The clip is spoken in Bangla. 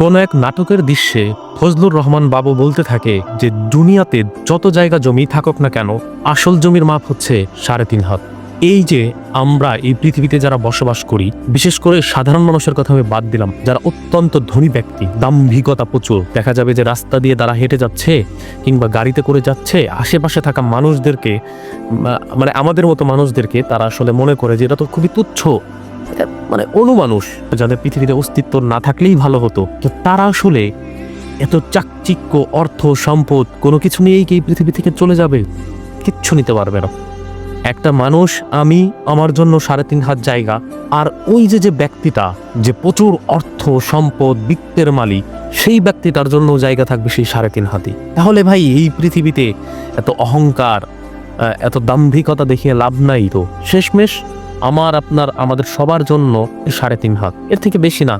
কোন এক নাটকের দৃশ্যে ফজলুর রহমান বাবু বলতে থাকে যে দুনিয়াতে যত জায়গা জমি থাকুক না কেন আসল জমির মাপ হচ্ছে 3.5 হাত। এই যে আমরা এই পৃথিবীতে যারা বসবাস করি, বিশেষ করে সাধারণ মানুষের কথা আমি বাদ দিলাম, যারা অত্যন্ত ধনী ব্যক্তি, দাম্ভিকতা প্রচুর, দেখা যাবে যে রাস্তা দিয়ে তারা হেঁটে যাচ্ছে কিংবা গাড়িতে করে যাচ্ছে, আশেপাশে থাকা মানুষদেরকে মানে আমাদের মতো মানুষদেরকে তারা আসলে মনে করে যে এটা তো খুবই তুচ্ছ, মানে অনুমানুষ, যাদের পৃথিবীতে অস্তিত্ব না থাকলেই ভালো হতো। তো তারা আসলে এত চাকচিক্য, অর্থ, সম্পদ কোনো কিছু নিয়েই কি এই পৃথিবী থেকে চলে যাবে? কিচ্ছু নিতে পারবে না। একটা মানুষ, আমি, আমার জন্য 3.5 হাত জায়গা, আর ওই যে ব্যক্তিটা যে প্রচুর অর্থ, সম্পদ, বিত্তের মালিক, সেই ব্যক্তিটার জন্য জায়গা থাকবে সেই 3.5 হাতি। তাহলে ভাই এই পৃথিবীতে এত অহংকার, এত দাম্ভিকতা দেখিয়ে লাভ নাই। তো শেষমেশ আমার, আপনার, আমাদের সবার জন্য 3.5 হাত, এর থেকে বেশি না।